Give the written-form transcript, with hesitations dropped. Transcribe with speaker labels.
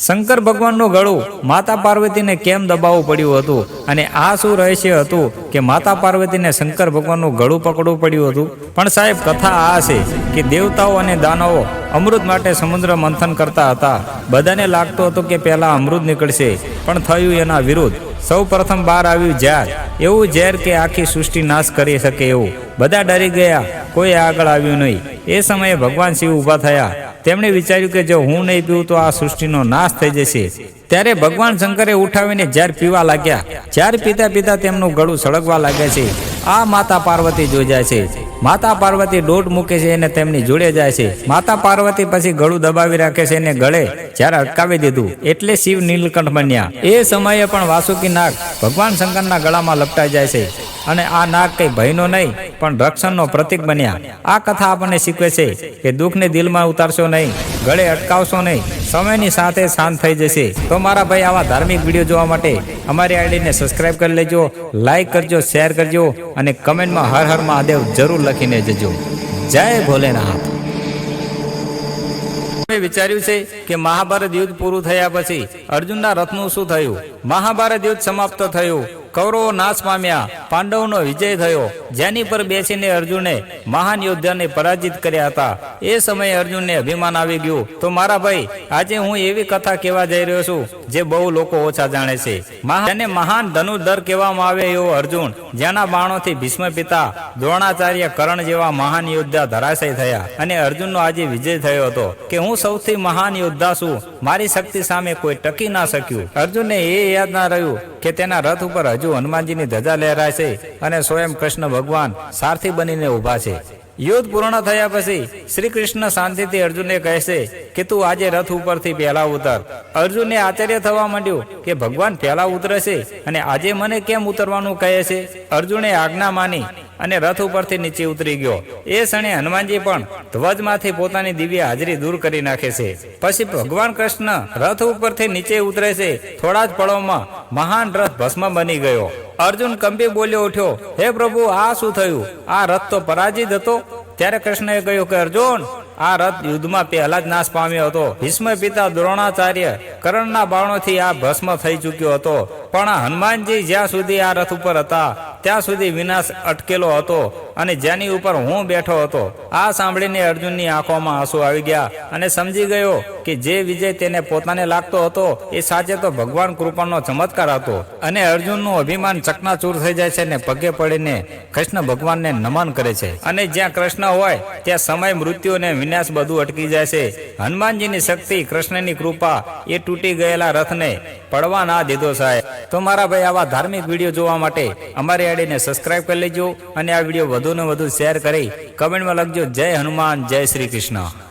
Speaker 1: શંકર ભગવાનનું ગળું માતા પાર્વતીને કેમ દબાવવું પડ્યું હતું અને આ શું રહસ્ય હતું કે માતા પાર્વતીને શંકર ભગવાનનું ગળું પકડવું પડ્યું હતું? પણ સાહેબ, કથા આ છે કે દેવતાઓ અને દાનવો અમૃત માટે સમુદ્ર મંથન કરતા હતા. બધાને લાગતું હતું કે પહેલા અમૃત નીકળશે, પણ થયું એના વિરુદ્ધ. સૌ પ્રથમ બહાર આવ્યું ઝેર, એવું ઝેર કે આખી સૃષ્ટિ નાશ કરી શકે એવું. બધા ડરી ગયા, કોઈ આગળ આવ્યું નહીં. એ સમયે ભગવાન શિવ ઊભા થયા. તેમણે વિચાર્યું કે જો હું નહીં પીવું તો આ સૃષ્ટિનો નાશ થઈ જશે. ત્યારે ભગવાન શંકરે ઉઠાવીને ઝેર પીવા લાગ્યા. ઝેર પીતા પીતા તેમનું ગળું સળગવા લાગે છે. આ માતા પાર્વતી જોઈ જાય છે. માતા પાર્વતી દોટ મૂકે છે અને તેમની જોડે જાય છે. માતા પાર્વતી પછી ગળું દબાવી રાખે છે અને ગળે જ્યારે અટકાવી દીધું એટલે શિવ નીલકંઠ બન્યા. એ સમયે પણ વાસુકી નાગ ભગવાન શંકરના ગળામાં લપટાઈ જાય છે અને આ નાગ કઈ ભયનો નહીં પણ રક્ષણનો પ્રતીક બન્યા. આ કથા આપણને શીખવે છે કે દુઃખને દિલમાં ઉતારશો નહીં, ગળે અટકાવશો નહીં, સમયની સાથે શાંત થઈ જશે. તો મારા ભાઈ, આવા ધાર્મિક વિડીયો જોવા માટે અમારી આઈડીને સબસ્ક્રાઇબ કરી લેજો, લાઈક કરજો, શેર કરજો અને કમેન્ટમાં હર હર મહાદેવ જરૂર લખીને જજો. જય ભોલેનાથ. મેં વિચાર્યું છે કે મહાભારત યુદ્ધ પૂરું થયા પછી અર્જુનના રથનું શું થયું? મહાભારત યુદ્ધ સમાપ્ત થયું, કૌરવો નાશ પામ્યા, પાંડવોનો વિજય થયો, જેની પર બેસીને અર્જુને મહાન યોદ્ધાને પરાજિત કર્યા હતા. એ સમયે અર્જુનને અભિમાન આવી ગયું. તો મારા ભાઈ, આજે હું એવી કથા કહેવા જઈ રહ્યો છું જે બહુ લોકો ઓછા જાણે છે. જેને મહાન ધનુર્ધર કહેવામાં આવે એવો અર્જુન, જેના બાણોથી ભીષ્મ પિતા, દ્રોણાચાર્ય, કર્ણ જેવા મહાન યોદ્ધા ધરાશય થયા અને અર્જુનનો આજે વિજય થયો હતો કે હું સૌથી મહાન યોદ્ધા છું, મારી શક્તિ સામે કોઈ ટકી ના શક્યું. અર્જુનને એ યાદ ના રહ્યું કે તેના રથ ઉપર હજુ હનુમાનજીની ધજા લહેરાય છે અને સ્વયં કૃષ્ણ ભગવાન સારથી બનીને ઊભા છે. યુદ્ધ પૂર્ણ થયા પછી શ્રી કૃષ્ણ શાંતિથી અર્જુનને કહે છે કે તું આજે રથ ઉપરથી પહેલા ઉતર. અર્જુનને આશ્ચર્ય થવા માંડ્યું કે ભગવાન પહેલા ઉતરે છે અને આજે મને કેમ ઉતરવાનું કહે છે. અર્જુને આજ્ઞા માની અને રથ ઉપરથી નીચે ઉતરી ગયો. એ ક્ષણે હનુમાનજી પણ ધ્વજમાંથી પોતાની દિવ્ય હાજરી દૂર કરી નાખે છે. પછી ભગવાન કૃષ્ણ રથ ઉપરથી નીચે ઉતરે છે. થોડા જ પળોમાં મહાન રથ ભસ્મ બની ગયો. અર્જુન કંપી બોલ્યો ઉઠ્યો, હે પ્રભુ, આ શું થયું? આ રથ તો પરાજિત હતો. ત્યારે કૃષ્ણએ કહ્યું કે અર્જુન, આ રથ યુદ્ધમાં પહેલા જ નાશ પામ્યો હતો. ભીષ્મ પિતા, દ્રોણાચાર્ય, કર્ણના બાણોથી આ ભસ્મ થઈ ચૂક્યો હતો. પણ હનુમાનજી જ્યાં સુધી આ રથ ઉપર હતા ત્યાં સુધી વિનાશ અટકેલો હતો અને જેની ઉપર હું બેઠો હતો. આ સાંભળીને અર્જુનની આંખોમાં આંસુ આવી ગયા અને સમજી ગયો કે જે વિજય તેને પોતાને લાગતો હતો એ સાચે તો ભગવાન કૃપાનો ચમત્કાર હતો. અને અર્જુનનું અભિમાન ચકનાચૂર થઈ જાય છે અને પગે પડીને કૃષ્ણ ભગવાનને નમન કરે છે. અને જ્યાં કૃષ્ણ હોય ત્યાં સમય, મૃત્યુ અને વિનાશ બધું અટકી જાય છે. હનુમાનજીની શક્તિ, કૃષ્ણની કૃપા એ તૂટી ગયેલા રથને પડવા ના દીધો સાહેબ. તો મારા ભાઈ, આવા ધાર્મિક વિડીયો જોવા માટે અમારી આઈડીને સબસ્ક્રાઇબ કરી લેજો અને આ વિડીયો વધુ ને વધુ શેર કરી કમેન્ટમાં લખજો જય હનુમાન, જય શ્રી કૃષ્ણ.